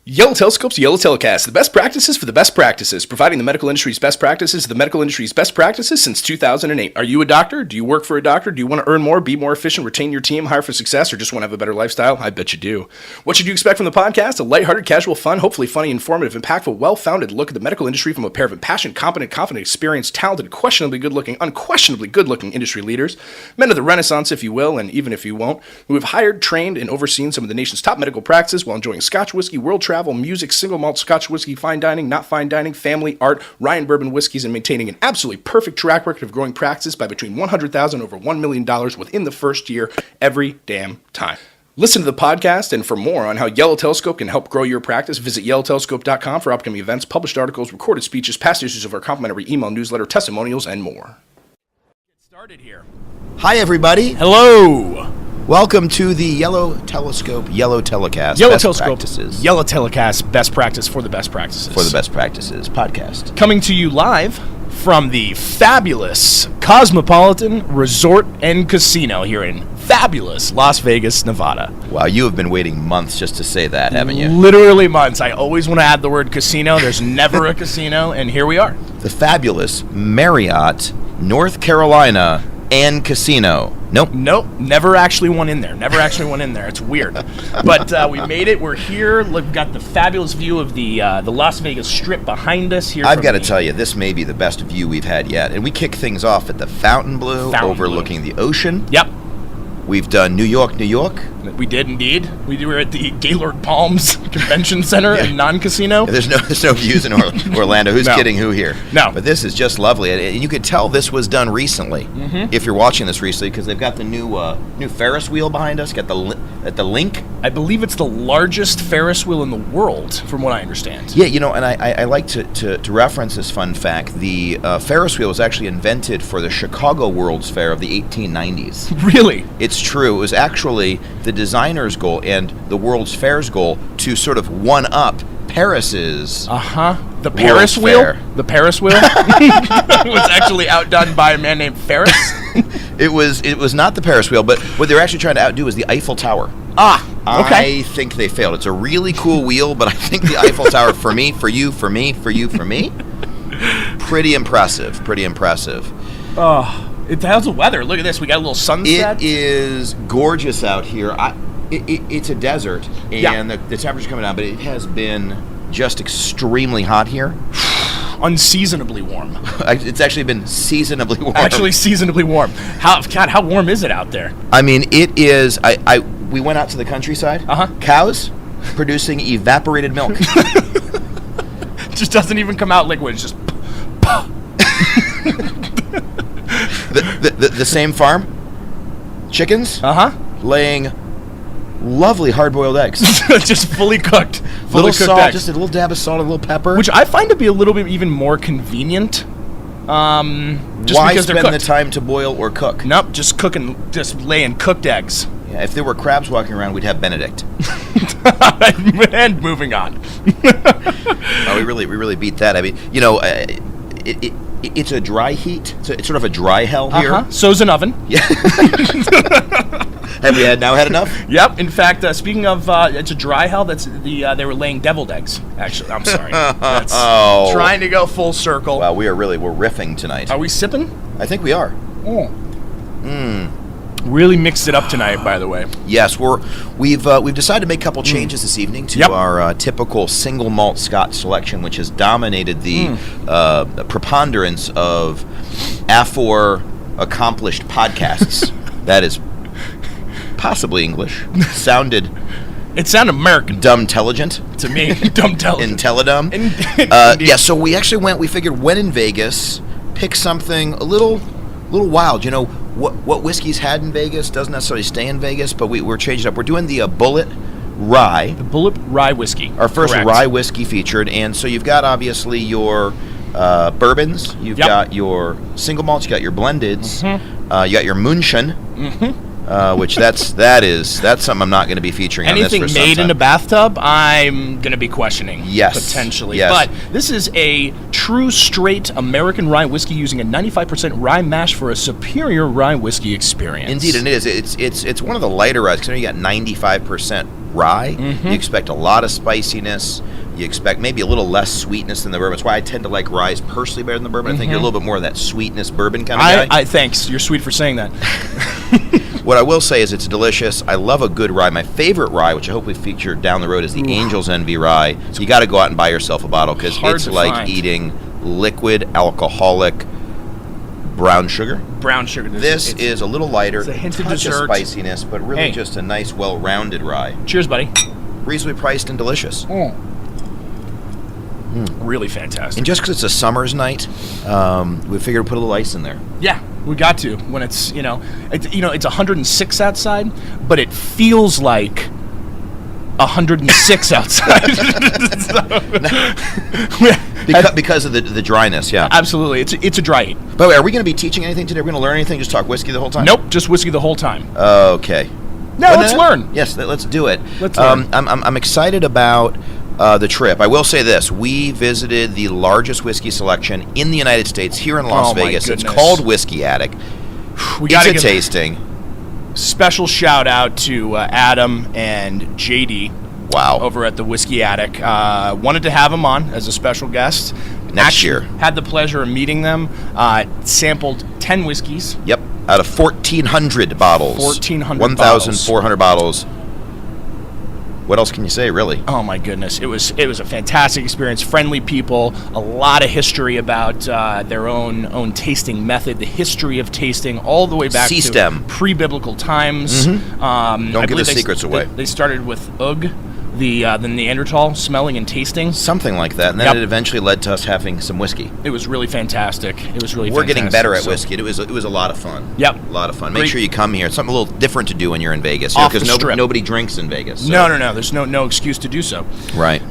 YellowTelescope's YellowTelecast, the best practices for the best practices, providing the medical industry's best practices to the medical industry's best practices since 2008. Are you a doctor? Do you work for a doctor? Do you want to earn more, be more efficient, retain your team, hire for success, or just want to have a better lifestyle? I bet you do. What should you expect from the podcast? A lighthearted, casual, fun, hopefully funny, informative, impactful, well-founded look at the medical industry from a pair of impassioned, competent, confident, experienced, talented, unquestionably good-looking industry leaders, men of the Renaissance, if you will, and even if you won't, who have hired, trained, and overseen some of the nation's top medical practices while enjoying Scotch whiskey, world travel, music, single malt Scotch whiskey, fine dining, not fine dining, family, art, Ryan bourbon whiskeys, and maintaining an absolutely perfect track record of growing practices by between $100,000 and over $1 million within the first year every damn time. Listen to the podcast, and for more on how YellowTelescope can help grow your practice, visit YellowTelescope.com for upcoming events, published articles, recorded speeches, past issues of our complimentary email newsletter, testimonials, and more. Get started here. Hi, everybody. Hello. Welcome to the YellowTelescope, YellowTelecast, YellowTelescope, Best Practices. YellowTelecast, best practice for the best practices. For the Best Practices podcast. Coming to you live from the fabulous Cosmopolitan Resort and Casino here in fabulous Las Vegas, Nevada. Wow, you have been waiting months just to say that, haven't you? Literally months. I always want to add the word casino. There's never a casino, and here we are. The fabulous Marriott, North Carolina, and Casino. Nope, never actually one in there. It's weird. But we made it. We're here. We've got the fabulous view of the Las Vegas Strip behind us here. I've got to tell you, this may be the best view we've had yet. And we kick things off at the Fontainebleau, overlooking the ocean. Yep. We've done New York. We did indeed. We were at the Gaylord Palms Convention Center and non-casino. There's no views in Orlando. Who's kidding who here? No. But this is just lovely. And you could tell this was done recently, if you're watching this recently, because they've got the new Ferris wheel behind us, got the link. I believe it's the largest Ferris wheel in the world, from what I understand. Yeah, and I like to reference this fun fact. The Ferris wheel was actually invented for the Chicago World's Fair of the 1890s. Really? It's true. It was actually the designer's goal and the World's Fair's goal to sort of one-up Paris's The Paris wheel? Fair. The Paris wheel? was actually outdone by a man named Ferris? It was not the Paris wheel, but what they're actually trying to outdo is the Eiffel Tower. Okay. I think they failed. It's a really cool wheel, but I think the Eiffel Tower, for me, pretty impressive. How's the weather? Look at this. We got a little sunset. It is gorgeous out here. It's a desert, and the temperature's coming down, but it has been just extremely hot here. Unseasonably warm. It's actually been seasonably warm. How warm is it out there? I mean, it is. We went out to the countryside. Cows producing evaporated milk. Just doesn't even come out liquid. It's just. The same farm, chickens, laying lovely hard-boiled eggs, just fully cooked, little salt, eggs. just a little dab of salt, a little pepper, which I find to be a little bit even more convenient. Why because spend the time to boil or cook? Nope, just laying cooked eggs. Yeah, if there were crabs walking around, we'd have Benedict. And moving on. No, we really beat that. I mean, it's a dry heat. It's sort of a dry hell here. So's an oven. Yeah. Have we now had enough? Yep. In fact, speaking of, it's a dry hell. That's they were laying deviled eggs. Actually, I'm sorry. That's trying to go full circle. Wow, we're riffing tonight. Are we sipping? I think we are. Really mixed it up tonight, by the way. Yes, we've decided to make a couple changes this evening to our typical single malt Scotch selection, which has dominated the preponderance of accomplished podcasts. That is possibly English. It sounded American. Dumb-telligent. To me, dumb-telligent. Yeah, so we figured when in Vegas, pick something a little wild. What whiskey's had in Vegas doesn't necessarily stay in Vegas, but we're changing it up. We're doing the Bullet Rye. The Bullet Rye whiskey. Our first rye whiskey featured. And so you've got, obviously, your bourbons. You've got your single malts. You got your blendeds. You got your Munchen. Which that's something I'm not going to be featuring on this for some time. Anything made in a bathtub, I'm going to be questioning. Yes. Potentially. Yes. But this is a true straight American rye whiskey using a 95% rye mash for a superior rye whiskey experience. Indeed, and it is. It's one of the lighter ryes, because you got 95% rye. You expect a lot of spiciness. You expect maybe a little less sweetness than the bourbon. That's why I tend to like rye personally better than the bourbon. I think you're a little bit more of that sweetness bourbon kind of guy. Thanks. You're sweet for saying that. What I will say is it's delicious. I love a good rye. My favorite rye, which I hope we feature down the road, is the Angel's Envy rye. You got to go out and buy yourself a bottle because it's like eating liquid alcoholic brown sugar. Brown sugar. This is a little lighter. It's a hint of touch dessert. Of spiciness, but really just a nice, well-rounded rye. Cheers, buddy. Reasonably priced and delicious. Really fantastic. And just because it's a summer's night, we figured to put a little ice in there. Yeah, we got to. When it's it's 106 outside, but it feels like 106 outside. because of the dryness, yeah. Absolutely, it's a dry heat. By the way, are we going to be teaching anything today? Are we going to learn anything? Just talk whiskey the whole time? Nope, just whiskey the whole time. Okay. No, let's learn. Yes, let's do it. Let's learn. I'm excited about the trip. I will say this. We visited the largest whiskey selection in the United States here in Las Vegas. It's called Whiskey Attic. It's a tasting. Special shout out to Adam and JD. Wow. Over at the Whiskey Attic. Wanted to have them on as a special guest. Next year. Had the pleasure of meeting them. Sampled 10 whiskeys. Yep. Out of 1,400 bottles. 1,400 bottles. What else can you say, really? Oh my goodness, it was a fantastic experience. Friendly people, a lot of history about their own tasting method, the history of tasting, all the way back to pre-biblical times. Don't give the secrets away. They started with Ugg, the Neanderthal, smelling and tasting. Something like that, and then it eventually led to us having some whiskey. It was really fantastic. We're getting better at whiskey. It was a lot of fun. Yep. A lot of fun. Make sure you come here. It's something a little different to do when you're in Vegas. Because nobody drinks in Vegas. So. No. There's no excuse to do so. Right.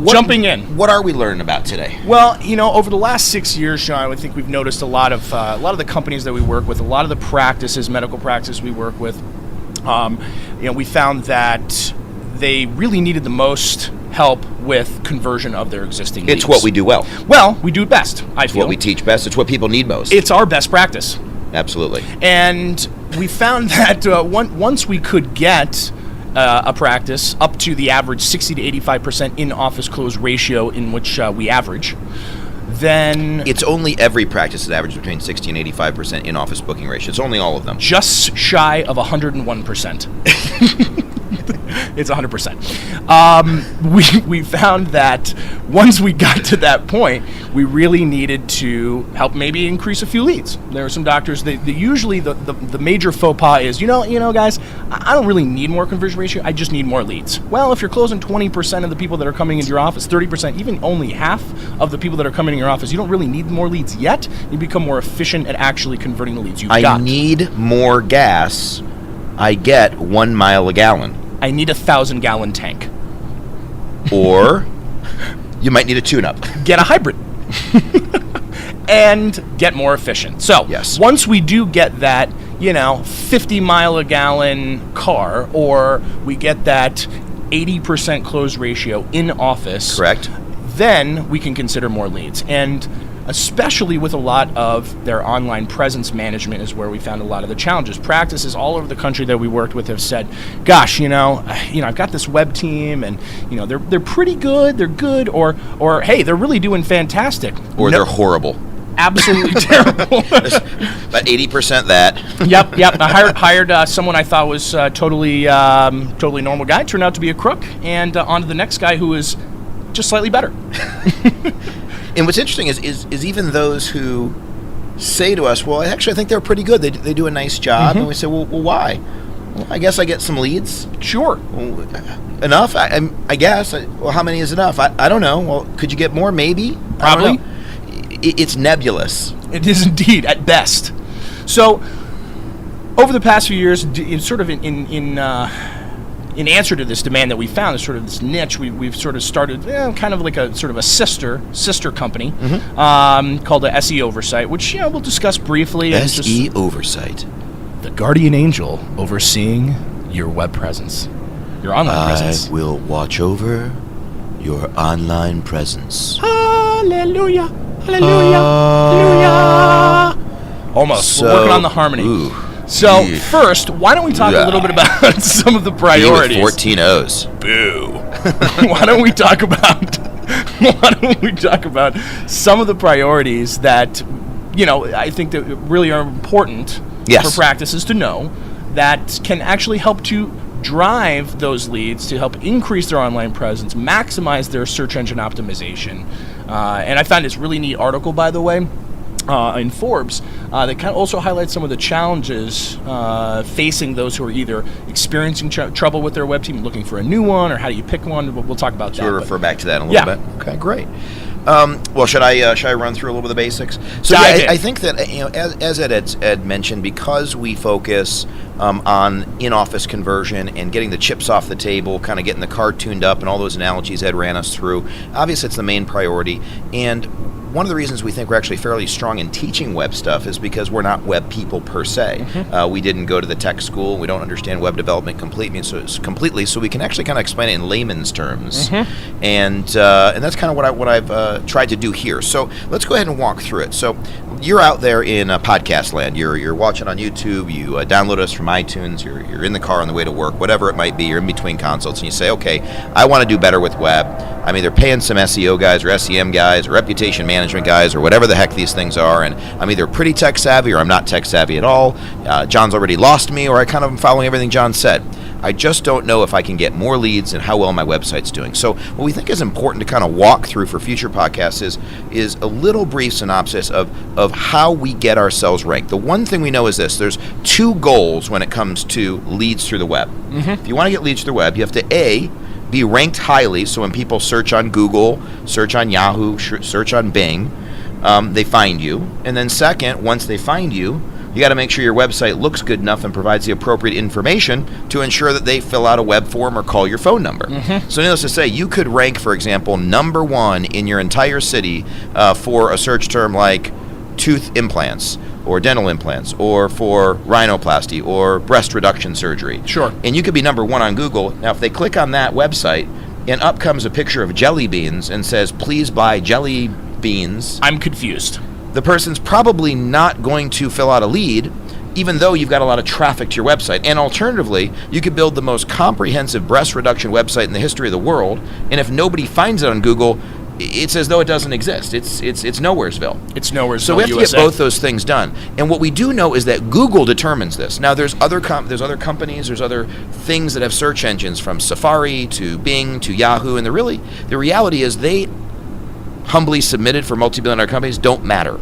Jumping in. What are we learning about today? Well, over the last 6 years, Sean, I think we've noticed a lot of the companies that we work with, a lot of the practices, medical practices we work with, we found that they really needed the most help with conversion of their existing leads. It's what we do well. Well, we do it best, I feel. It's what we teach best. It's what people need most. It's our best practice. Absolutely. And we found that once we could get a practice up to the average 60 to 85% in-office close ratio in which we average, then... It's only every practice that averages between 60 and 85% in-office booking ratio. It's only all of them. Just shy of 101%. It's 100%. We found that once we got to that point, we really needed to help maybe increase a few leads. There are some doctors that usually the major faux pas is, guys, I don't really need more conversion ratio. I just need more leads. Well, if you're closing 20% of the people that are coming into your office, 30%, even only half of the people that are coming in your office, you don't really need more leads yet. You become more efficient at actually converting the leads. I need more gas. I get 1 mile a gallon. I need a 1,000-gallon tank. Or you might need a tune-up. Get a hybrid. And get more efficient. So once we do get that, 50-mile-a-gallon car, or we get that 80% close ratio in office. Correct. Then we can consider more leads. And especially with a lot of their online presence management is where we found a lot of the challenges. Practices all over the country that we worked with have said, gosh, I've got this web team and, they're pretty good, they're good, or hey, they're really doing fantastic. Or they're horrible. Absolutely terrible. About 80% that. Yep. I hired someone I thought was totally normal guy. Turned out to be a crook. And on to the next guy who is just slightly better. And what's interesting is even those who say to us, well, actually, I think they're pretty good. They do a nice job. And we say, well, why? Well, I guess I get some leads. Sure. Well, enough? I guess. Well, how many is enough? I don't know. Well, could you get more? Maybe. Probably. It's nebulous. It is indeed, at best. So, over the past few years, sort of in answer to this demand that we found, is sort of this niche, we've sort of started kind of like a sort of a sister company called the SE Oversight, which we'll discuss briefly. SE Oversight, the guardian angel overseeing your web presence, your online presence. I will watch over your online presence. Hallelujah, hallelujah, hallelujah. Almost. We're working on the harmony. So first, why don't we talk a little bit about some of the priorities? B with 14 O's. Boo. Why don't we talk about some of the priorities that I think that really are important for practices to know that can actually help to drive those leads, to help increase their online presence, maximize their search engine optimization. And I found this really neat article, by the way, in Forbes that kind of also highlights some of the challenges facing those who are either experiencing trouble with their web team, looking for a new one, or how do you pick one. We'll talk about that. We'll refer back to that in a little bit. Okay, great. Well, should I run through a little bit of the basics? So I think that as Ed had mentioned, because we focus on in-office conversion and getting the chips off the table, kind of getting the car tuned up, and all those analogies Ed ran us through, obviously it's the main priority. And one of the reasons we think we're actually fairly strong in teaching web stuff is because we're not web people per se. We didn't go to the tech school. We don't understand web development completely, so we can actually kind of explain it in layman's terms. And that's kind of what I've tried to do here. So let's go ahead and walk through it. So you're out there in podcast land. You're watching on YouTube. You download us from iTunes. You're in the car on the way to work, whatever it might be. You're in between consults, and you say, okay, I want to do better with web. I'm either paying some SEO guys or SEM guys or reputation management guys or whatever the heck these things are, and I'm either pretty tech savvy or I'm not tech savvy at all. John's already lost me, or I kind of am following everything John said. I just don't know if I can get more leads and how well my website's doing. So what we think is important to kind of walk through for future podcasts is a little brief synopsis of how we get ourselves ranked. The one thing we know is this: there's two goals when it comes to leads through the web. If you want to get leads through the web, you have to A, be ranked highly, so when people search on Google, search on Yahoo, search on Bing, they find you. And then second, once they find you, you got to make sure your website looks good enough and provides the appropriate information to ensure that they fill out a web form or call your phone number. So needless to say, you could rank, for example, number 1 in your entire city for a search term like tooth implants, or dental implants, or for rhinoplasty, or breast reduction surgery. Sure. And you could be number 1 on Google. Now, if they click on that website, and up comes a picture of jelly beans and says, please buy jelly beans, I'm confused. The person's probably not going to fill out a lead, even though you've got a lot of traffic to your website. And alternatively, you could build the most comprehensive breast reduction website in the history of the world, and if nobody finds it on Google, it's as though it doesn't exist. It's Nowheresville. It's Nowheresville. So we have to get both those things done. And what we do know is that Google determines this. Now, there's other companies, there's other things that have search engines, from Safari to Bing to Yahoo, and the reality is they humbly submitted for multi-billion-dollar companies don't matter.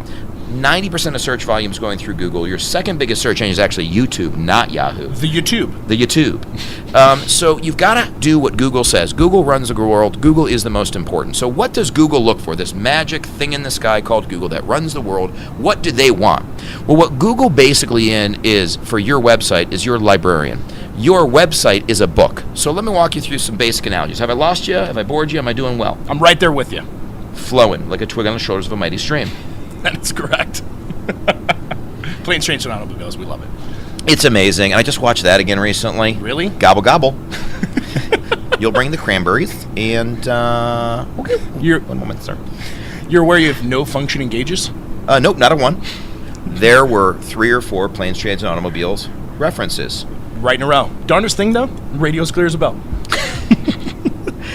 90% of search volume is going through Google. Your second biggest search engine is actually YouTube, not Yahoo. The YouTube. So you've got to do what Google says. Google runs the world. Google is the most important. So what does Google look for? This magic thing in the sky called Google that runs the world. What do they want? Well, what Google basically is for your website is your librarian. Your website is a book. So let me walk you through some basic analogies. Have I lost you? Have I bored you? Am I doing well? I'm right there with you. Flowing like a twig on the shoulders of a mighty stream. That is correct. Planes, Trains, and Automobiles. We love it. It's amazing. And I just watched that again recently. Really? Gobble, gobble. You'll bring the cranberries. And, okay. One moment, sir. You're aware you have no functioning gauges? Nope, not a one. There were 3 or 4 Planes, Trains, and Automobiles references. Right in a row. Darndest thing, though, radio's clear as a bell.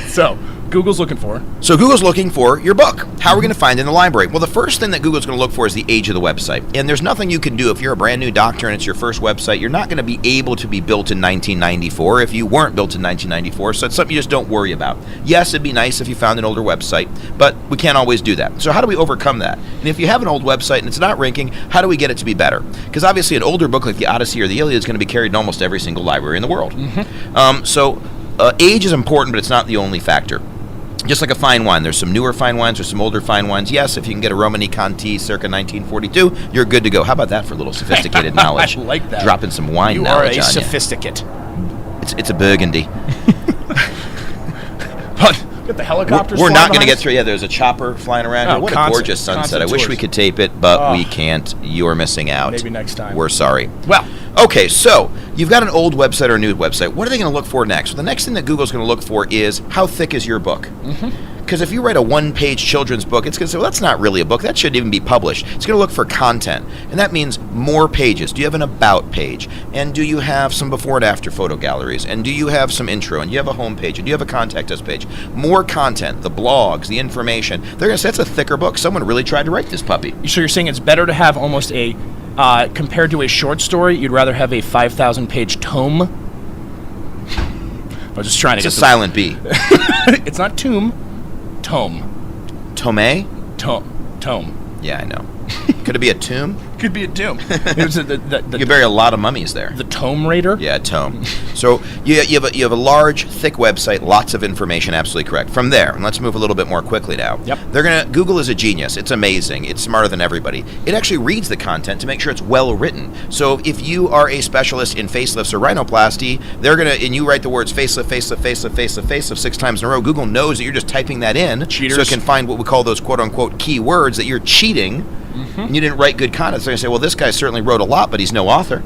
So, Google's looking for? So Google's looking for your book. How are we going to find it in the library? Well, the first thing that Google's going to look for is the age of the website. And there's nothing you can do if you're a brand new doctor and it's your first website. You're not going to be able to be built in 1994 if you weren't built in 1994. So it's something you just don't worry about. Yes, it'd be nice if you found an older website, but we can't always do that. So how do we overcome that? And if you have an old website and it's not ranking, how do we get it to be better? Because obviously an older book like the Odyssey or the Iliad is going to be carried in almost every single library in the world. So age is important, but it's not the only factor. Just like a fine wine, there's some newer fine wines, there's some older fine wines. Yes, if you can get a Romani Conti circa 1942, you're good to go. How about that for a little sophisticated knowledge? I like that. Dropping some wine knowledge on you. You are a sophisticate. It's a Burgundy. Get the helicopters. We're not going to get through. Yeah, there's a chopper flying around here. What a gorgeous sunset. I wish tours. we could tape it, but we can't. You're missing out. Maybe next time. We're sorry. Well, okay, so you've got an old website or a new website. What are they going to look for next? Well, the next thing that Google's going to look for is how thick is your book? Because if you write a one-page children's book, it's going to say, well, that's not really a book. That shouldn't even be published. It's going to look for content. And that means more pages. Do you have an about page? And do you have some before and after photo galleries? And do you have some intro? And do you have a home page? And do you have a contact us page? More content, the blogs, the information. They're going to say, that's a thicker book. Someone really tried to write this puppy. So you're saying it's better to have almost a, compared to a short story, you'd rather have a 5,000-page tome? I was just trying to It's a silent B. It's not tomb. Tome. Tome? Tome. Yeah, I know. Could it be a tomb? Could be a tomb. It was You could bury a lot of mummies there. The Tome Raider? Yeah, tome. So you have a large, thick website, lots of information, absolutely correct. From there, and let's move a little bit more quickly now. Yep. Google is a genius. It's amazing. It's smarter than everybody. It actually reads the content to make sure it's well written. So if you are a specialist in facelifts or rhinoplasty, and you write the words facelift, facelift, facelift, facelift, facelift 6 times in a row, Google knows that you're just typing that in. Cheaters. So it can find what we call those quote-unquote keywords that you're cheating. And you didn't write good content. So they're going to say, well, this guy certainly wrote a lot, but he's no author.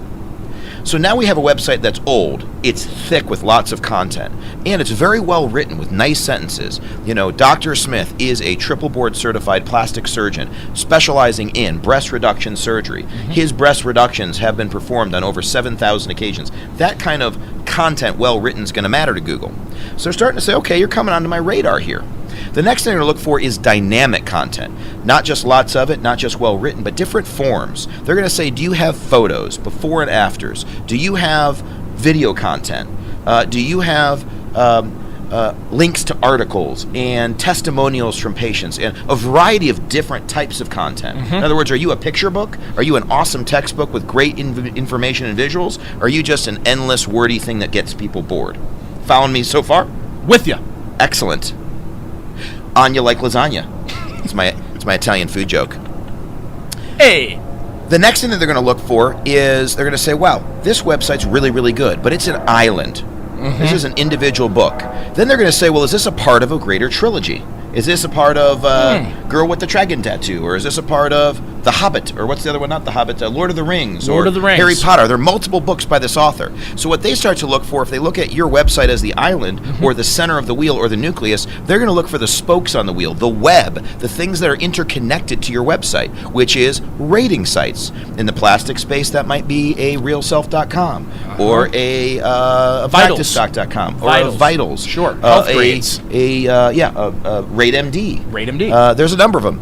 So now we have a website that's old. It's thick with lots of content. And it's very well written with nice sentences. Dr. Smith is a triple board certified plastic surgeon specializing in breast reduction surgery. His breast reductions have been performed on over 7,000 occasions. That kind of content, well written, is going to matter to Google. So they're starting to say, okay, you're coming onto my radar here. The next thing they're going to look for is dynamic content. Not just lots of it, not just well written, but different forms. They're going to say, do you have photos, before and afters? Do you have video content? Do you have links to articles and testimonials from patients and a variety of different types of content? In other words, are you a picture book? Are you an awesome textbook with great information and visuals? Or are you just an endless wordy thing that gets people bored? Following me so far? With you. Excellent. Anya like lasagna. It's my Italian food joke. Hey. The next thing that they're going to look for is they're going to say, wow, this website's really, really good, but it's an island. This is an individual book. Then they're going to say, well, is this a part of a greater trilogy? Is this a part of Girl with the Dragon Tattoo? Or is this a part of The Hobbit? Or what's the other one? Not The Hobbit, Lord of the Rings. Lord of the Rings. Harry Potter. There are multiple books by this author. So what they start to look for, if they look at your website as the island or the center of the wheel or the nucleus, they're going to look for the spokes on the wheel, the web, the things that are interconnected to your website, which is rating sites. In the plastic space, that might be a realself.com or a practicestock.com or a Vitals. Sure. Health grades. RateMD. RateMD. There's a number of them.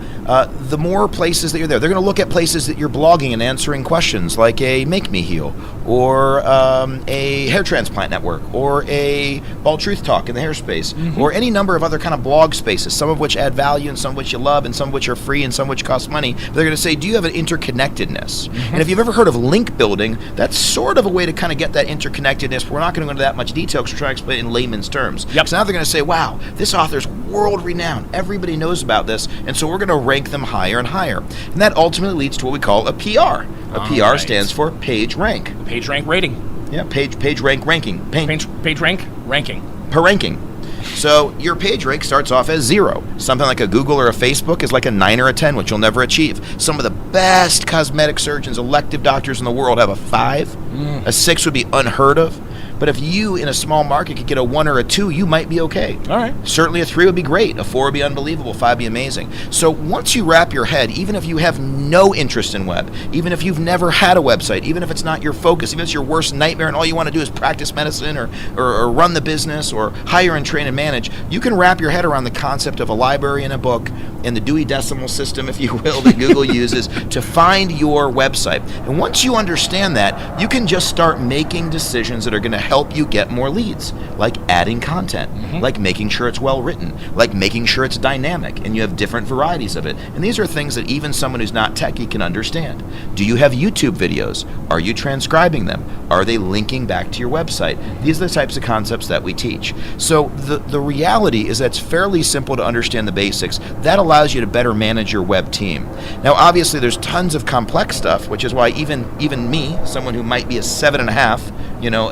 The more places that you're there, they're going to look at places that you're blogging and answering questions, like a Make Me Heal, or a Hair Transplant Network, or a Bald Truth Talk in the hair space, or any number of other kind of blog spaces, some of which add value and some of which you love and some of which are free and some of which cost money. But they're going to say, do you have an interconnectedness? And if you've ever heard of link building, that's sort of a way to kind of get that interconnectedness. We're not going to go into that much detail because we're trying to explain it in layman's terms. Yep. So now they're going to say, wow, this author's world-renowned. Everybody knows about this, and so we're going to rank them higher and higher. And that ultimately leads to what we call a PR. A PR stands for page rank. Page rank rating. Yeah, page rank ranking. Page rank ranking. Per ranking. So your page rank starts off as 0. Something like a Google or a Facebook is like a 9 or a 10, which you'll never achieve. Some of the best cosmetic surgeons, elective doctors in the world have a 5. A 6 would be unheard of. But if you, in a small market, could get a 1 or a 2, you might be okay. All right. Certainly a 3 would be great. A 4 would be unbelievable. 5 would be amazing. So once you wrap your head, even if you have no interest in web, even if you've never had a website, even if it's not your focus, even if it's your worst nightmare and all you want to do is practice medicine or run the business or hire and train and manage, you can wrap your head around the concept of a library and a book and the Dewey Decimal System, if you will, that Google uses to find your website. And once you understand that, you can just start making decisions that are going to help you get more leads, like adding content, like making sure it's well written, like making sure it's dynamic, and you have different varieties of it. And these are things that even someone who's not techie can understand. Do you have YouTube videos? Are you transcribing them? Are they linking back to your website? These are the types of concepts that we teach. So the reality is that it's fairly simple to understand the basics. That allows you to better manage your web team. Now, obviously, there's tons of complex stuff, which is why even me, someone who might be a 7.5,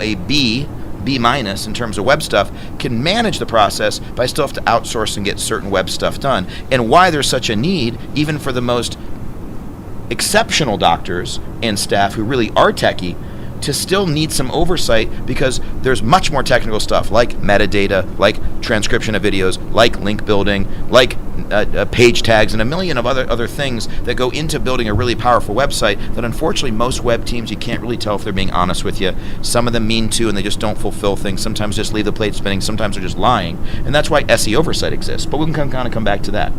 a B minus in terms of web stuff, can manage the process, but I still have to outsource and get certain web stuff done. And why there's such a need, even for the most exceptional doctors and staff who really are techie, to still need some oversight because there's much more technical stuff like metadata, like transcription of videos, like link building, like page tags, and a million of other things that go into building a really powerful website that unfortunately most web teams, you can't really tell if they're being honest with you. Some of them mean to, and they just don't fulfill things. Sometimes just leave the plate spinning. Sometimes they're just lying. And that's why SEO oversight exists. But we can kind of come back to that.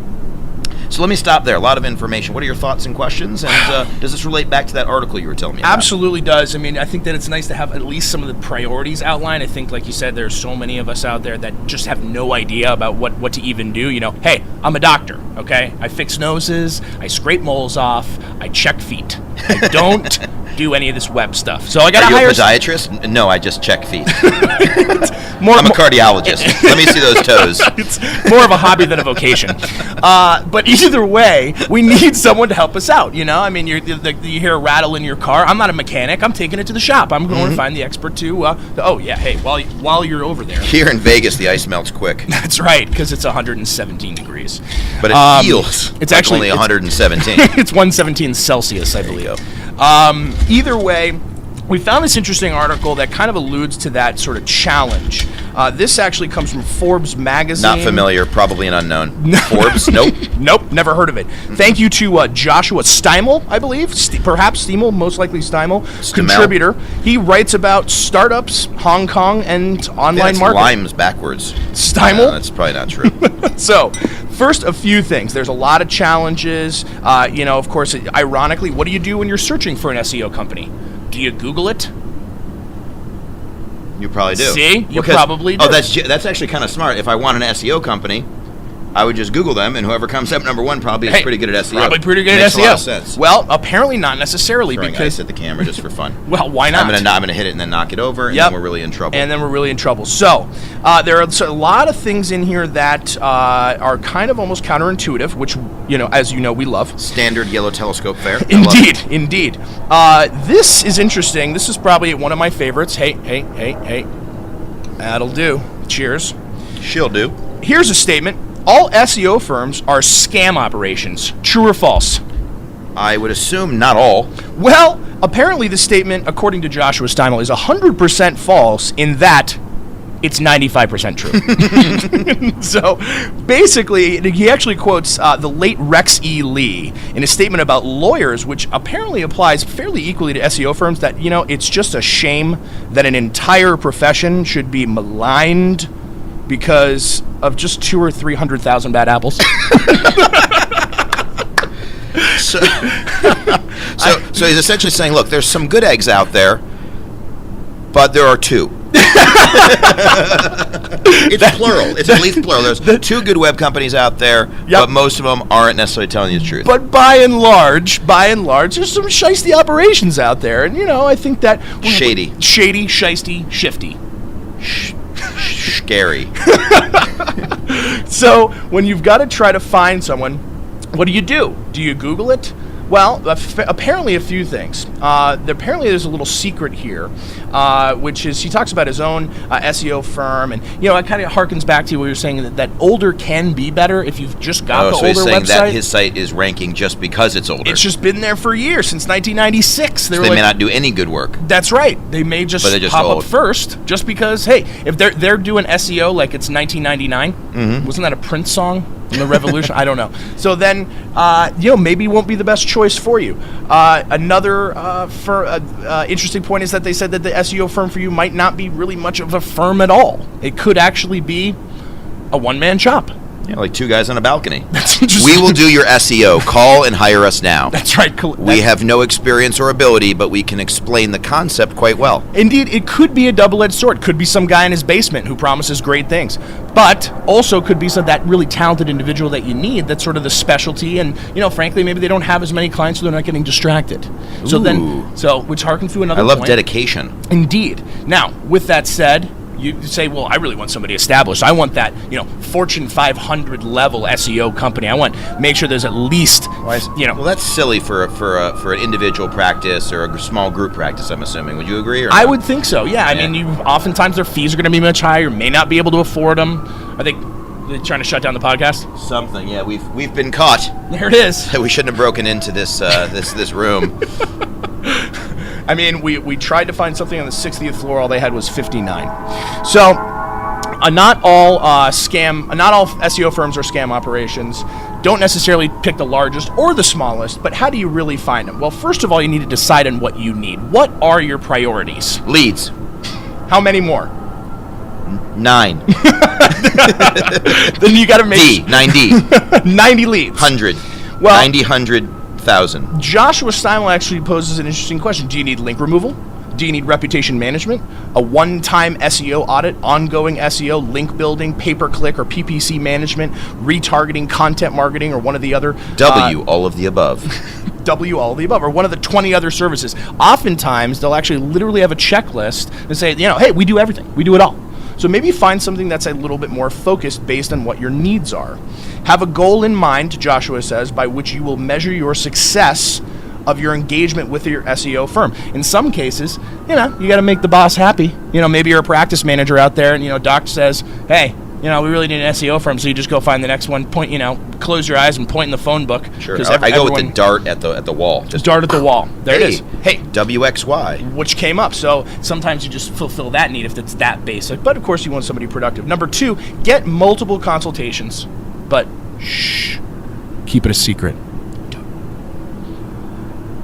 So let me stop there. A lot of information. What are your thoughts and questions? And does this relate back to that article you were telling me about? Absolutely does. I mean, I think that it's nice to have at least some of the priorities outlined. I think, like you said, there's so many of us out there that just have no idea about what to even do. You know, hey, I'm a doctor, okay? I fix noses, I scrape moles off, I check feet. I don't do any of this web stuff. So I got to hire... Are you a podiatrist? No, I just check feet. I'm a cardiologist. Let me see those toes. It's more of a hobby than a vocation. But either way, we need someone to help us out, you know? I mean, you hear a rattle in your car. I'm not a mechanic. I'm taking it to the shop. I'm going to find the expert to, hey, while you're over there. Here in Vegas, the ice melts quick. That's right, because it's 117 degrees. But it feels it's like actually only 117. It's 117 Celsius, I believe. Either way, we found this interesting article that kind of alludes to that sort of challenge. This actually comes from Forbes magazine. Not familiar, probably an unknown. Forbes? Nope. Nope, never heard of it. Thank you to Joshua Steimel, I believe. Perhaps Steimel, most likely Steimel. Contributor. He writes about startups, Hong Kong, and online marketing. Limes backwards. Steimel? That's probably not true. So, first, a few things. There's a lot of challenges. Of course, ironically, what do you do when you're searching for an SEO company? Do you Google it? You probably do. See? You probably do. Oh, that's actually kind of smart. If I want an SEO company, I would just Google them, and whoever comes up number one probably is pretty good at SEO. Probably pretty good Makes at SEO. A lot of sense. Well, apparently not necessarily Throwing because ice at the camera just for fun. Well, why not? I'm gonna hit it and then knock it over, and then we're really in trouble. So, there are a lot of things in here that are kind of almost counterintuitive, which as you know, we love. Standard YellowTelescope fare. Indeed. This is interesting. This is probably one of my favorites. Hey. That'll do. Cheers. She'll do. Here's a statement. All SEO firms are scam operations. True or false? I would assume not all. Well, apparently the statement, according to Joshua Steimel, is 100% false in that it's 95% true. So, basically, he actually quotes the late Rex E. Lee in a statement about lawyers, which apparently applies fairly equally to SEO firms, that, it's just a shame that an entire profession should be maligned because of just 200,000 or 300,000 bad apples. So he's essentially saying, look, there's some good eggs out there, but there are two. It's plural. It's at least plural. There's two good web companies out there, but most of them aren't necessarily telling you the truth. But by and large, there's some shisty operations out there, and I think that shady, shisty, shifty. Scary. So when you've got to try to find someone, what do? Do you Google it? Well, apparently a few things. Apparently there's a little secret here, which is he talks about his own SEO firm, and it kind of harkens back to what you were saying, that older can be better if you've just got the older website. So he's saying that his site is ranking just because it's older. It's just been there for years, since 1996. They may not do any good work. That's right. They may just pop up first, just because, hey, if they're doing SEO like it's 1999, wasn't that a Prince song? In the revolution, I don't know. So then, maybe it won't be the best choice for you. Another interesting point is that they said that the SEO firm for you might not be really much of a firm at all. It could actually be a one-man shop. Yeah, like two guys on a balcony. We will do your SEO. Call and hire us now. That's right. We have no experience or ability, but we can explain the concept quite well. Indeed, it could be a double-edged sword. Could be some guy in his basement who promises great things, but also could be that really talented individual that you need. That's sort of the specialty, and frankly, maybe they don't have as many clients, so they're not getting distracted. So which harkens to another point. I love dedication. Indeed. Now, with that said, you say, well, I really want somebody established. I want that, Fortune 500 level SEO company. I want make sure there's at least, Well, that's silly for an individual practice or a small group practice, I'm assuming. Would you agree? Or no? I would think so. Yeah. I mean, oftentimes their fees are going to be much higher. May not be able to afford them. Are they trying to shut down the podcast? Something. Yeah, we've been caught. There it is. We shouldn't have broken into this room. I mean, we tried to find something on the 60th floor. All they had was 59. So, not all SEO firms are scam operations. Don't necessarily pick the largest or the smallest, but how do you really find them? Well, first of all, you need to decide on what you need. What are your priorities? Leads. How many more? 9. Then you got to make 9D. 90 leads. 100. Well, 90, 100,000. Joshua Steinwell actually poses an interesting question. Do you need link removal? Do you need reputation management? A one-time SEO audit, ongoing SEO, link building, pay-per-click or PPC management, retargeting, content marketing, or one of the other? All of the above. W, all of the above, or one of the 20 other services. Oftentimes, they'll actually literally have a checklist and say, hey, we do everything. We do it all. So maybe find something that's a little bit more focused based on what your needs are. Have a goal in mind, Joshua says, by which you will measure your success of your engagement with your SEO firm. In some cases, you got to make the boss happy. Maybe you're a practice manager out there and, Doc says, hey, we really need an SEO firm, so you just go find the next one, close your eyes and point in the phone book. Sure. I go with the dart at the wall. Just dart at the wall. There it is. Hey, WXY. Which came up. So sometimes you just fulfill that need if it's that basic. But of course you want somebody productive. Number 2, get multiple consultations. But shh, keep it a secret.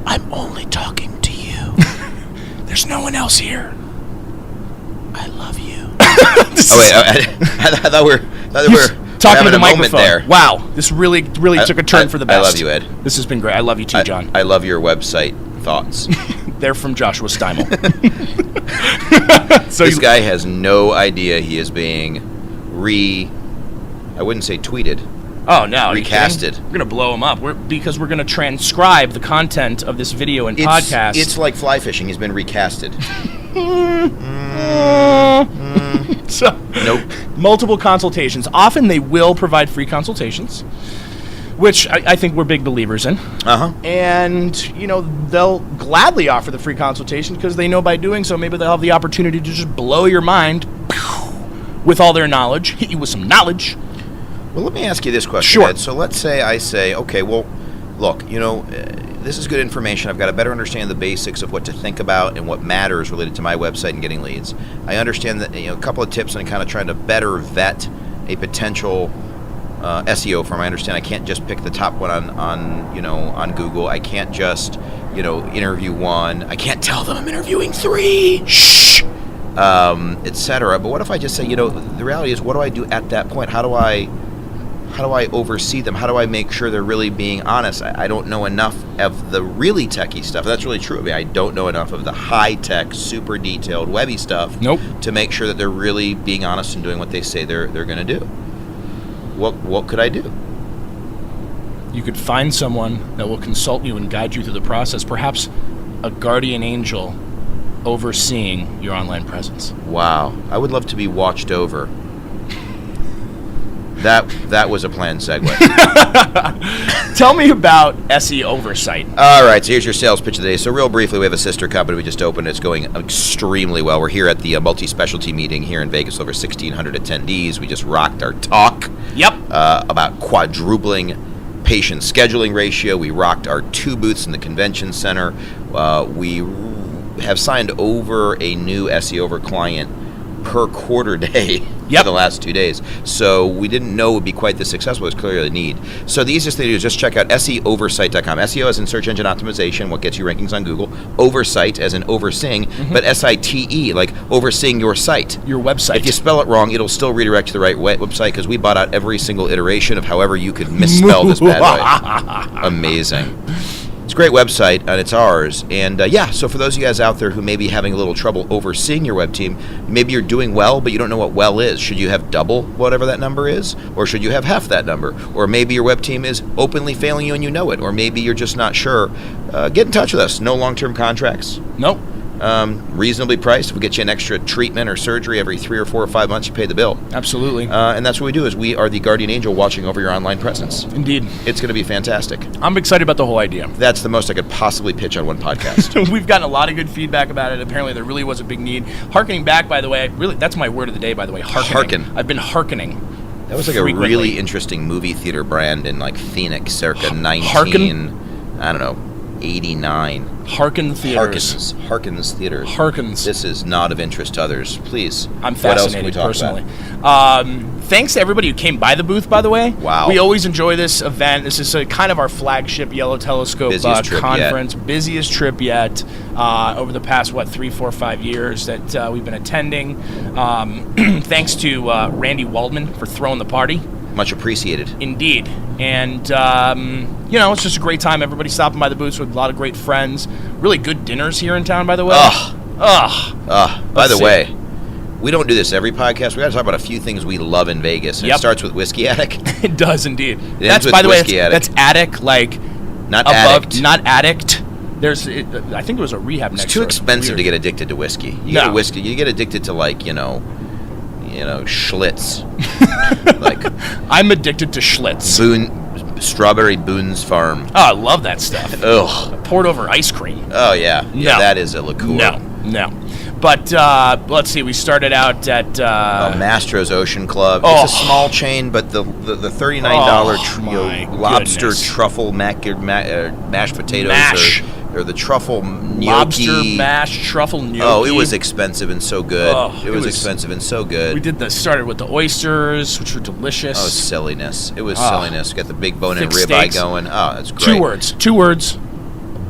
I'm only talking to you. There's no one else here. I love you. I thought we were talking to the microphone. There. Wow, this really took a turn for the best. I love you, Ed. This has been great. I love you too, John. I love your website thoughts. They're from Joshua Steinwell. So this guy has no idea he is being I wouldn't say tweeted. Oh, no. Recasted. We're going to blow him up because we're going to transcribe the content of this video and podcast. It's like fly fishing. He's been recasted. So, nope. Multiple consultations. Often they will provide free consultations, which I think we're big believers in. Uh-huh. And, they'll gladly offer the free consultation because they know by doing so maybe they'll have the opportunity to just blow your mind with all their knowledge, hit you with some knowledge. Well, let me ask you this question, Sure. Ed. So let's say I say, okay, well, look, this is good information. I've got a better understanding of the basics of what to think about and what matters related to my website and getting leads. I understand that, a couple of tips on kind of trying to better vet a potential SEO firm. I understand I can't just pick the top one on Google. I can't just, interview one. I can't tell them I'm interviewing 3. Shh. Etc. But what if I just say, the reality is, what do I do at that point? How do I oversee them? How do I make sure they're really being honest? I don't know enough of the really techie stuff. That's really true of me. I don't know enough of the high-tech, super detailed, webby stuff. Nope. To make sure that they're really being honest and doing what they say they're going to do. What could I do? You could find someone that will consult you and guide you through the process. Perhaps a guardian angel overseeing your online presence. Wow. I would love to be watched over. That was a planned segue. Tell me about SE oversight. All right, so here's your sales pitch of the day. So real briefly, we have a sister company we just opened. It's going extremely well. We're here at the multi-specialty meeting here in Vegas, over 1,600 attendees. We just rocked our talk. Yep. About quadrupling patient scheduling ratio. We rocked our 2 booths in the convention center. We have signed over a new SEO client per quarter day for the last 2 days. So we didn't know it would be quite this successful. It's clearly a need. So the easiest thing to do is just check out seoversight.com. SEO as in search engine optimization, what gets you rankings on Google. Oversight as in overseeing, but SITE, like overseeing your site. Your website. If you spell it wrong, it'll still redirect to the right website because we bought out every single iteration of however you could misspell this bad boy. Amazing. It's a great website, and it's ours. And so for those of you guys out there who may be having a little trouble overseeing your web team, maybe you're doing well, but you don't know what well is. Should you have double whatever that number is? Or should you have half that number? Or maybe your web team is openly failing you and you know it. Or maybe you're just not sure. Get in touch with us. No long-term contracts. Nope. Reasonably priced. We'll get you an extra treatment or surgery every 3 or 4 or 5 months. You pay the bill. Absolutely. And that's what we do is we are the guardian angel watching over your online presence. Indeed. It's going to be fantastic. I'm excited about the whole idea. That's the most I could possibly pitch on one podcast. We've gotten a lot of good feedback about it. Apparently there really was a big need. Harkening back, by the way, that's my word of the day, by the way. Harkening. I've been harkening. That was like frequently. A really interesting movie theater brand in like Phoenix circa 19... Harken? I don't know. 1989. Harkin Theaters. Harkins Theaters. Harkins. This is not of interest to others. Please. I'm What else can fascinated we talk personally. about? Thanks to everybody who came by the booth, by the way. Wow. We always enjoy this event. This is kind of our flagship Yellow Telescope Busiest trip conference. Busiest trip yet over the past, 3, 4, 5 years that we've been attending. Thanks to Randy Waldman for throwing the party. Much appreciated. Indeed. And, it's just a great time. Everybody stopping by the booths with a lot of great friends. Really good dinners here in town, by the way. By the way, we don't do this every podcast. We got to talk about a few things we love in Vegas. And It starts with Whiskey Attic. It does indeed. That's, by the way, that's attic, like not above, addict. not addict. I think it was a rehab next door. It's too expensive to get addicted to whiskey. You get whiskey, you get addicted to Schlitz. Like I'm addicted to Schlitz. Strawberry Boone's Farm. Oh, I love that stuff. Ugh. Poured over ice cream. Oh yeah. No. Yeah, that is a liqueur. No. But let's see. We started out at Mastro's Ocean Club. Oh. It's a small chain, but the $39 lobster goodness. truffle mashed potatoes or the truffle gnocchi. Lobster mashed truffle gnocchi. Oh, it was expensive and so good. It was expensive and so good. We started with the oysters, which were delicious. Oh, silliness. It was silliness. Got the big bone and Thick ribeye steaks. going. Oh, that's great. Two words.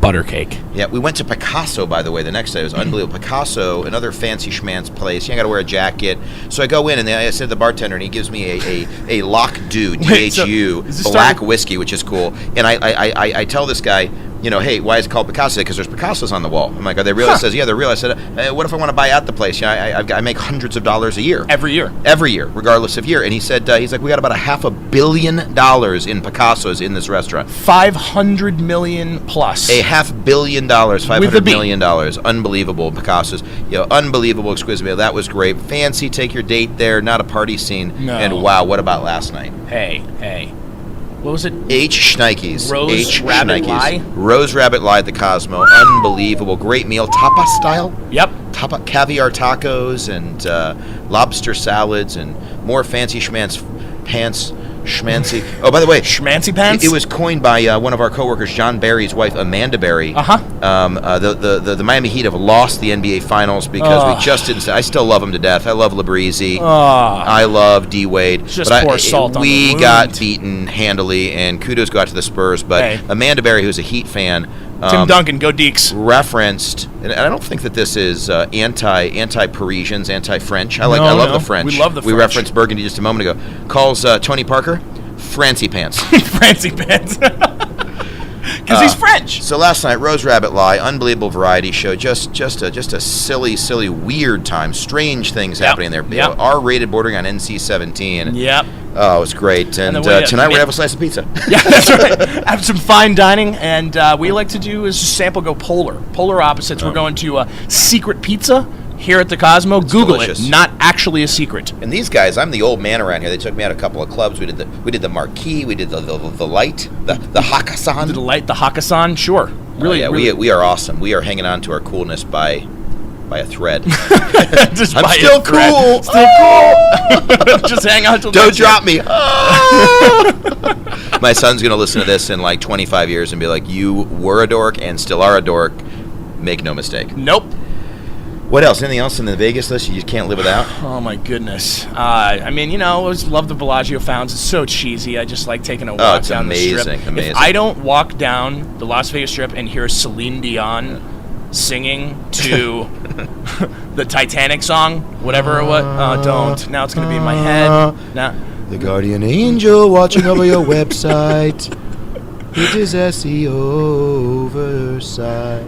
Butter cake. Yeah, we went to Picasso, by the way, the next day. It was unbelievable. Picasso, another fancy schmanz place. You got to wear a jacket. So I go in, and I said to the bartender, and he gives me a Lock Do, DHU, black whiskey, which is cool. And I tell this guy, hey, why is it called Picasso? Because there's Picassos on the wall. I'm like, are they real? He says, yeah, they're real. I said, what if I want to buy out the place? I make hundreds of dollars a year. Every year, regardless of year. And he said, he's like, we got about $500 million in Picassos in this restaurant. 500 million plus. $500 million, $500 million. Unbelievable Picassos. Unbelievable, exquisite meal. That was great. Fancy, take your date there. Not a party scene. No. And wow, what about last night? Hey. What was it? H. Schneike's. Rose Rabbit Lie? Rose Rabbit Lie at the Cosmo. Unbelievable. Great meal. Tapas style? Yep. Caviar tacos and lobster salads and more fancy schmancy. Oh, by the way, schmancy pants. It was coined by one of our coworkers, John Barry's wife, Amanda Barry. The Miami Heat have lost the NBA Finals because we just didn't. I still love them to death. I love Labrizzi. I love D Wade. Just pour salt on the We wound. got beaten handily, and kudos go out to the Spurs. But Amanda Barry, who's a Heat fan. Tim Duncan, go Deeks. Referenced, and I don't think that this is anti-Parisians, anti-French. I love the French. We love the French. We referenced Burgundy just a moment ago. Calls Tony Parker Francie Pants. Francie Pants. Because he's French. So last night, Rose Rabbit Lie, unbelievable variety show. Just a silly, weird time. Strange things happening there. Yep. R-rated, bordering on NC-17. Yep. Oh, it was great. And tonight we have a slice of pizza. Yeah, that's right. Have some fine dining, and we like to do is just sample go polar opposites. We're going to Secret Pizza here at the Cosmo. It's Google delicious. it. Not actually a secret. And these guys, I'm the old man around here. They took me out a couple of clubs. We did the Marquee. We did the Light, the Hakkasan. The Light, the Hakkasan. Sure. Really, really. We are awesome. We are hanging on to our coolness by a thread. Just I'm by still a thread. cool. Still cool. Just hang on till Don't next drop year. me. My son's going to listen to this in like 25 years and be like, you were a dork and still are a dork. Make no mistake. Nope. What else? Anything else in the Vegas list you just can't live without? Oh, my goodness. I always love the Bellagio fountains. It's so cheesy. I just like taking a walk it's down amazing, the Strip. amazing. If I don't walk down the Las Vegas Strip and hear Celine Dion singing to the Titanic song, whatever it was, don't. Now it's going to be in my head. Now, The guardian angel watching over your website. It is SEO oversight.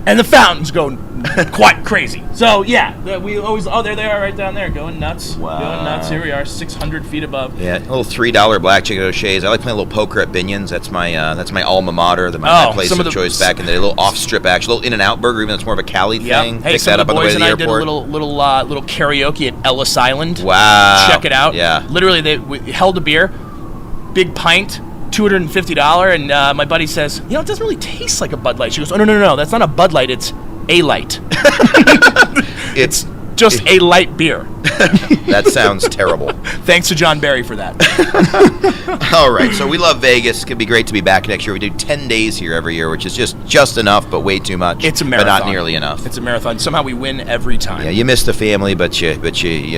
and the fountains go quite crazy. So yeah, we always there they are right down there going nuts. Wow. Going nuts. Here we are, 600 feet above. Yeah, a little $3 blackjack at O'Shea's. I like playing a little poker at Binion's. That's my alma mater, my place of choice back in the day. A little off-strip action, a little In-N-Out Burger, even though it's more of a Cali thing. Hey, Pick some that of up the on the way boys to and the I airport. did a little karaoke at Ellis Island. Wow. Check it out. Yeah. Literally, we held a beer, big pint, $250, and my buddy says, it doesn't really taste like a Bud Light. She goes, oh, no, that's not a Bud Light, it's a light. It's just a light beer. That sounds terrible. Thanks to John Barry for that. All right, so we love Vegas. It could be great to be back next year. We do 10 days here every year, which is just enough, but way too much. It's a marathon. But not nearly enough. It's a marathon. Somehow we win every time. Yeah, you miss the family, but you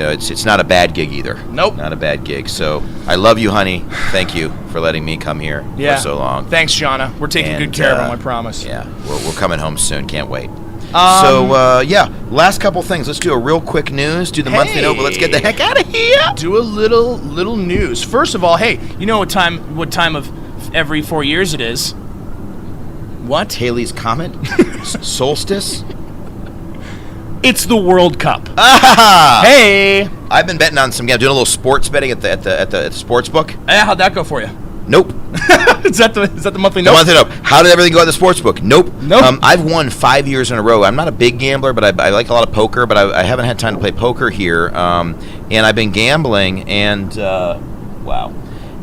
know, it's not a bad gig either. Nope. Not a bad gig. So I love you, honey. Thank you for letting me come here for so long. Thanks, Shauna. We're taking good care of him, I promise. Yeah, we're coming home soon. Can't wait. Last couple things. Let's do a real quick news. Do the monthly note, but let's get the heck out of here. Do a little news. First of all, hey, you know what time of every 4 years it is? What? Halley's Comet? Solstice? It's the World Cup. Ah! Hey! I've been betting on some games. Doing a little sports betting at the sports book. Yeah, how'd that go for you? Nope. Is that the monthly The note? monthly note. How did everything go at the sports book? Nope. Nope. I've won 5 years in a row. I'm not a big gambler, but I like a lot of poker, but I haven't had time to play poker here. And I've been gambling, and wow.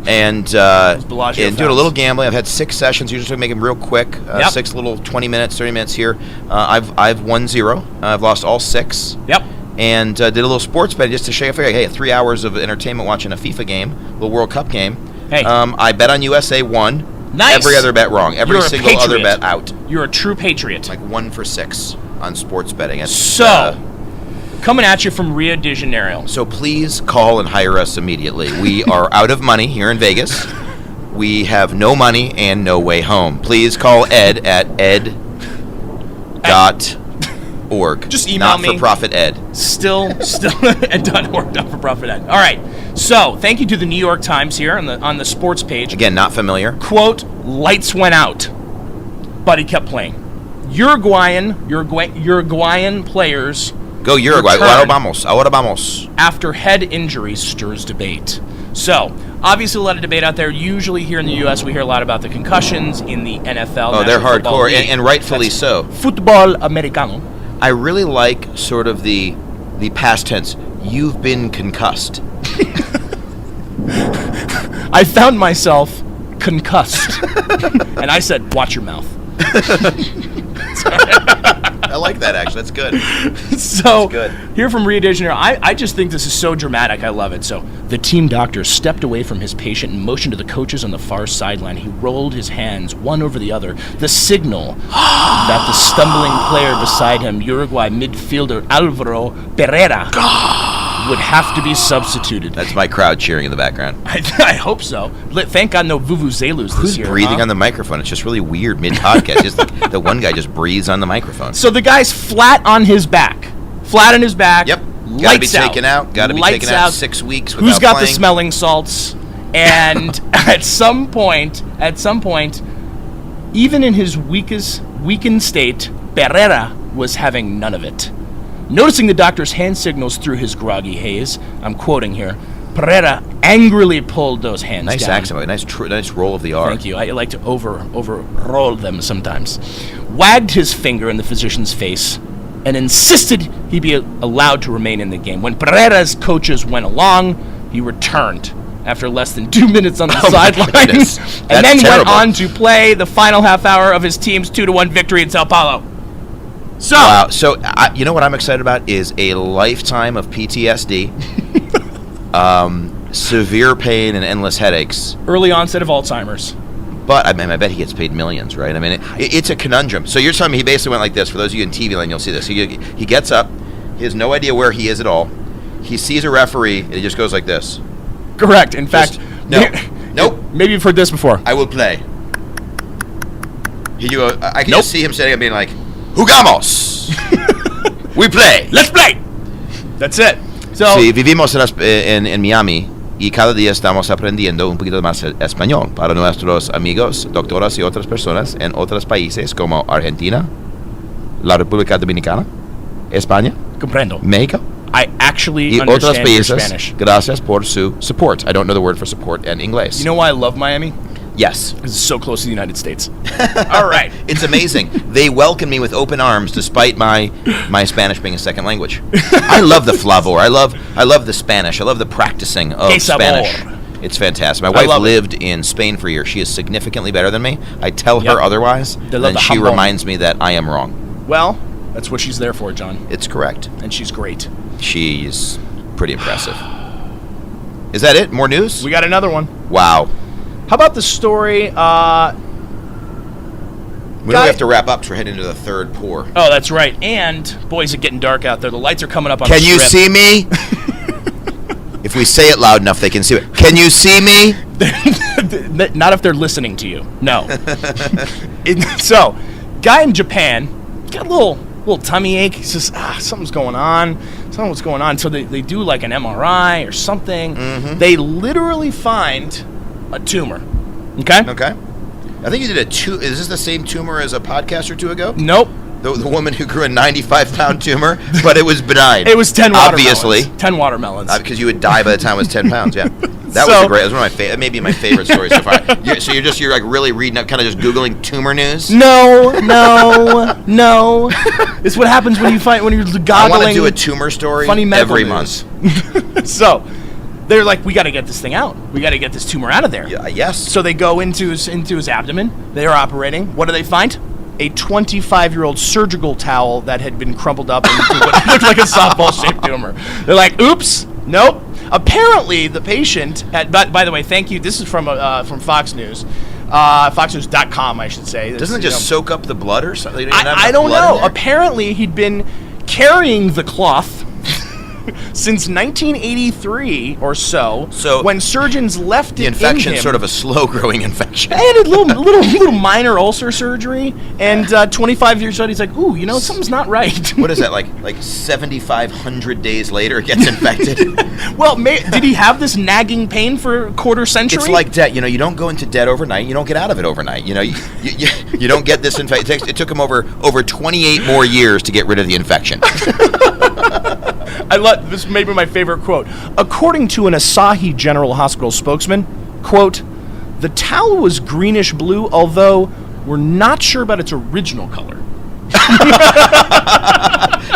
And doing a little gambling. I've had 6 sessions. Usually make them real quick. 6 little 20 minutes, 30 minutes here. I've won 0. I've lost all 6. Yep. And did a little sports betting just to shake. I figured, hey, 3 hours of entertainment watching a FIFA game, a little World Cup game. Hey. I bet on USA, won. Nice. Every other bet wrong. Every You're a single other patriot. bet out. You're a true patriot. Like 1 for 6 on sports betting. It's, coming at you from Rio de Janeiro. So please call and hire us immediately. We are out of money here in Vegas. We have no money and no way home. Please call Ed at ed.org. Just email me. Not for profit Ed. Still ed.org, not for profit Ed. All right. So, thank you to the New York Times here on the sports page. Again, not familiar. Quote, lights went out, but he kept playing. Uruguayan players Go Uruguay. Ahora vamos. After head injuries stirs debate. So, obviously a lot of debate out there. Usually here in the U.S. we hear a lot about the concussions in the NFL. Oh, they're hardcore, and rightfully so. Football americano. I really like sort of the past tense. You've been concussed. I found myself concussed. And I said, watch your mouth. I like that, actually. That's good. So, That's good. Here from Rio de Janeiro, I just think this is so dramatic. I love it. So, the team doctor stepped away from his patient and motioned to the coaches on the far sideline. He rolled his hands one over the other, the signal that the stumbling player beside him, Uruguay midfielder Alvaro Pereira, would have to be substituted. That's my crowd cheering in the background. I hope so. Thank God no vuvuzelas this Who's year. breathing on the microphone? It's just really weird mid-podcast. Just like the one guy just breathes on the microphone. So the guy's flat on his back. Flat on his back. Yep. Got to be taken out. Got to be taken out 6 weeks without Who's got playing? the smelling salts? And at some point, even in his weakened state, Pereira was having none of it. Noticing the doctor's hand signals through his groggy haze, I'm quoting here, Pereira angrily pulled those hands down. Nice accent, nice roll of the R. Thank you. I like to over roll them sometimes. Wagged his finger in the physician's face and insisted he be allowed to remain in the game. When Pereira's coaches went along, he returned after less than 2 minutes on the sidelines, and then went on to play the final half hour of his team's 2-1 victory in Sao Paulo. So, wow. So, you know what I'm excited about is a lifetime of PTSD, severe pain, and endless headaches. Early onset of Alzheimer's. But, I bet he gets paid millions, right? I mean, it's a conundrum. So you're telling me he basically went like this. For those of you in TV land, you'll see this. He gets up. He has no idea where he is at all. He sees a referee, and he just goes like this. Correct. In fact, nope. Maybe you've heard this before. I will play. I can just see him sitting up being like, Jugamos! We play! Let's play! That's it. So, sí, vivimos en Miami y cada día estamos aprendiendo un poquito más español para nuestros amigos, doctoras y otras personas en otros países como Argentina, la República Dominicana, España, comprendo. México, I actually y otros understand your países. Spanish. Gracias por su support. I don't know the word for support in English. You know why I love Miami? Yes. Because it's so close to the United States. All right. It's amazing. They welcome me with open arms despite my Spanish being a second language. I love the flavor. I love the Spanish. I love the practicing of Spanish. It's fantastic. My wife lived in Spain for a year. She is significantly better than me. I tell her otherwise, and she reminds me that I am wrong. Well, that's what she's there for, John. It's correct. And she's great. She's Pretty impressive. Is that it? More news? We got another one. Wow. How about the story? We don't have to wrap up because we're heading into the third pour. Oh, that's right. And, boys, it's getting dark out there. The lights are coming up on Can the you strip. see me? If we say it loud enough, they can see it. Can you see me? Not if they're listening to you. No. So, guy in Japan got a little tummy ache. He says, something's going on. Something's going on. So they do like an MRI or something. Mm-hmm. They literally find a tumor. Okay? Okay. I think you did is this the same tumor as a podcast or two ago? Nope. The woman who grew a 95-pound tumor, but it was benign. It was 10 watermelons. Obviously. 10 watermelons. Because you would die by the time it was 10 pounds, yeah. That was one of my favorite, maybe my favorite stories so far. So you're like really reading up, kind of just Googling tumor news? No. It's what happens when you're goggling. I want to do a tumor story funny every news. month. So they're like, we got to get this thing out. We got to get this tumor out of there. Yeah, yes. So they go into his abdomen. They are operating. What do they find? A 25-year-old surgical towel that had been crumpled up into what looked like a softball-shaped tumor. They're like, oops, nope. Apparently, the patient by the way, thank you. This is from Fox News. FoxNews.com, I should say. Doesn't it just soak up the blood or something? I don't know. Apparently, he'd been carrying the cloth since 1983 or so. So when surgeons left the it infection, in him, sort of a slow-growing infection. I had a little minor ulcer surgery, and 25 years old, he's like, ooh, something's not right. What is that, like 7,500 days later it gets infected? Well, did he have this nagging pain for a quarter century? It's like debt. You don't go into debt overnight. You don't get out of it overnight. You don't get this infection. It took him over 28 more years to get rid of the infection. I love this. May be my favorite quote. According to an Asahi General Hospital spokesman, quote, "The towel was greenish blue, although we're not sure about its original color."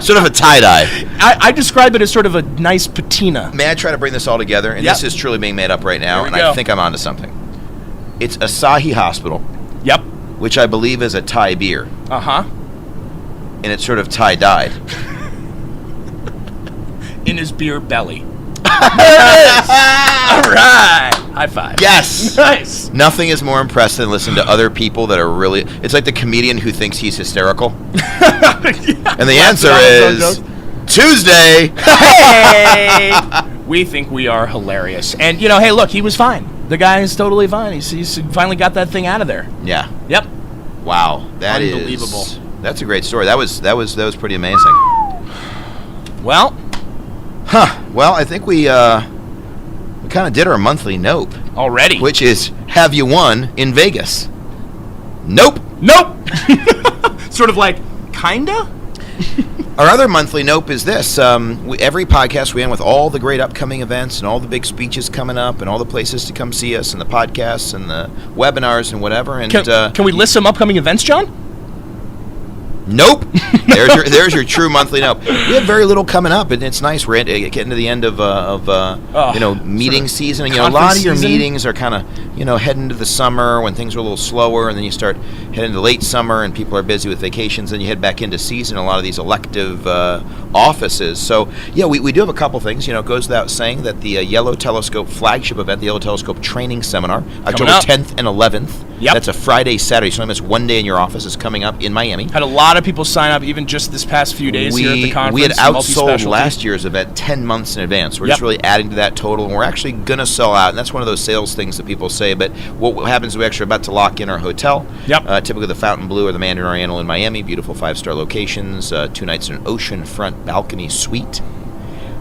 Sort of a tie-dye. I describe it as sort of a nice patina. May I try to bring this all together? And This is truly being made up right now, and go. I think I'm onto something. It's Asahi Hospital. Yep. Which I believe is a Thai beer. Uh-huh. And it's sort of tie-dyed. In his beer belly. All right. High five. Yes. Nice. Nothing is more impressive than listening to other people that are really... It's like the comedian who thinks he's hysterical. And the answer is... Tuesday. Hey. We think we are hilarious. And, hey, look, he was fine. The guy is totally fine. He's finally got that thing out of there. Yeah. Yep. Wow. That is... Unbelievable. That's a great story. That was pretty amazing. Well... Well, I think we kind of did our monthly nope. Already. Which is, have you won in Vegas? Nope. Sort of like, kinda? Our other monthly nope is this. Every podcast we end with all the great upcoming events and all the big speeches coming up and all the places to come see us and the podcasts and the webinars and whatever. And Can we list some upcoming events, John? Nope. There's your true monthly nope. We have very little coming up, and it's nice. We're getting to the end of meeting season. And, a lot of your meetings are kind of heading into the summer when things are a little slower, and then you start heading to late summer and people are busy with vacations. Then you head back into season. A lot of these elective offices. So yeah, we do have a couple things. It goes without saying that the YellowTelescope flagship event, the YellowTelescope training seminar, October 10th and 11th. Yep. That's a Friday, Saturday. So I miss one day in your office. Is coming up in Miami. Had a lot of people sign up even just this past few days here at the conference. We had outsold last year's event 10 months in advance. We're just really adding to that total, and we're actually going to sell out. And that's one of those sales things that people say. But what happens is we're actually about to lock in our hotel. Yep. Typically the Fontainebleau or the Mandarin Oriental in Miami. Beautiful 5-star locations. 2 nights in an oceanfront balcony suite.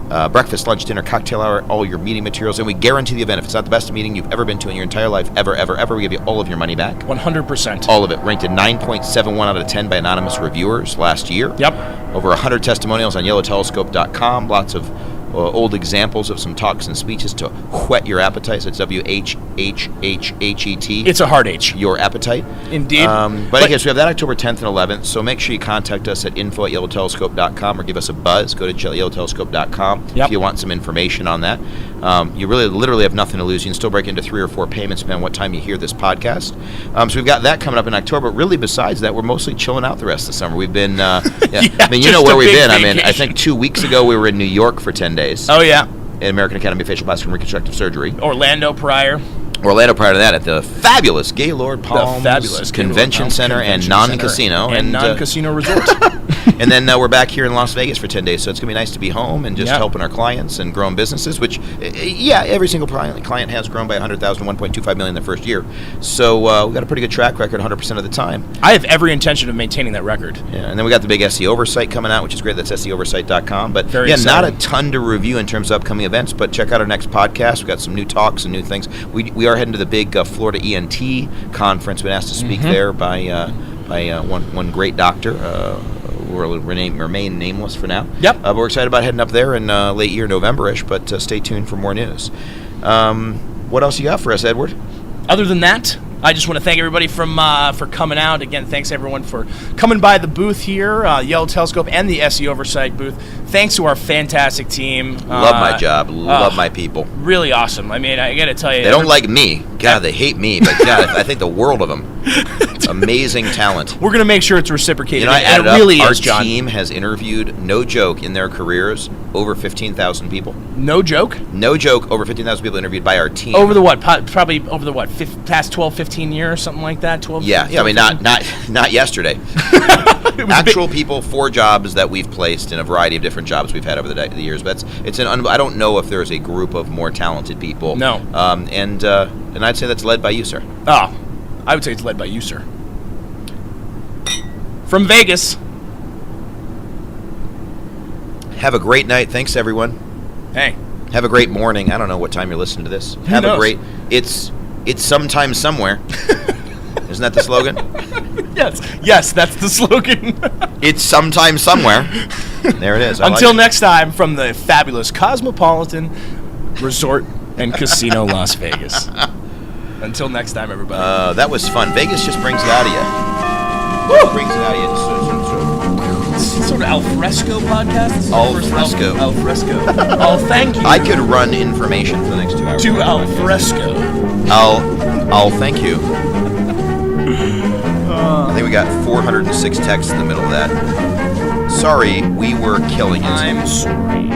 Breakfast, lunch, dinner, cocktail hour, all your meeting materials, and we guarantee the event. If it's not the best meeting you've ever been to in your entire life, ever, we give you all of your money back. 100%. All of it. Ranked a 9.71 out of 10 by anonymous reviewers last year. Yep. Over 100 testimonials on YellowTelescope.com. Lots of old examples of some talks and speeches to whet your appetite. So it's WHHHHET. It's a hard H. Your appetite. Indeed. But I guess we have that October 10th and 11th. So make sure you contact us at info@YellowTelescope.com or give us a buzz. Go to YellowTelescope.com if you want some information on that. You really literally have nothing to lose. You can still break into 3 or 4 payments depending on what time you hear this podcast. So we've got that coming up in October. Really, besides that, we're mostly chilling out the rest of the summer. We've been, I mean, you know where we've been. Vacation. I mean, I think 2 weeks ago we were in New York for 10 days. days. Oh, yeah. At American Academy of Facial Plastic and Reconstructive Surgery. Orlando prior Prior to that at the fabulous Gaylord Palms Convention Center and non-casino. And non-casino resort. And then we're back here in Las Vegas for 10 days, so it's going to be nice to be home and just helping our clients and growing businesses, which, every single client has grown by $100,000 to $1.25 million the first year. So we've got a pretty good track record 100% of the time. I have every intention of maintaining that record. Yeah, and then we got the big SE Oversight coming out, which is great. That's SEOversight.com. But Very exciting. Not a ton to review in terms of upcoming events, but check out our next podcast. We've got some new talks and new things. We are heading to the big Florida ENT conference. We've been asked to speak there by one great doctor. We'll remain nameless for now. Yep. But we're excited about heading up there in late year, November-ish, but stay tuned for more news. What else you got for us, Edward? Other than that, I just want to thank everybody for coming out. Again, thanks everyone for coming by the booth here, YellowTelescope and the SE Oversight booth. Thanks to our fantastic team. Love my job. Love my people. Really awesome. I mean, I got to tell you. They don't like me. God, they hate me. But God, I think the world of them. Amazing talent. We're going to make sure it's reciprocated. You know, I and added it really up, is, John. Our team has interviewed, no joke, in their careers, over 15,000 people. No joke? No joke, over 15,000 people interviewed by our team. Over the what? Probably over the what? Past 12, 15 years, something like that? 12, yeah, 12, I mean, not yesterday. Actual people for jobs that we've placed in a variety of different jobs we've had over the years. But I don't know if there's a group of more talented people. No. And I'd say that's led by you, sir. Oh, I would say it's led by you, sir. From Vegas. Have a great night. Thanks, everyone. Hey. Have a great morning. I don't know what time you're listening to this. Have a great. It's sometime somewhere. Isn't that the slogan? Yes, that's the slogan. It's sometime somewhere. There it is. Until next time, from the fabulous Cosmopolitan Resort and Casino Las Vegas. Until next time, everybody. That was fun. Vegas just brings it out of you. Woo! Brings it out of you. It's sort of alfresco podcast. Alfresco. Alfresco. Oh, thank you. I could run information for the next 2 hours. To alfresco. I'll thank you. I think we got 406 texts in the middle of that. Sorry, we were killing it. I'm sorry.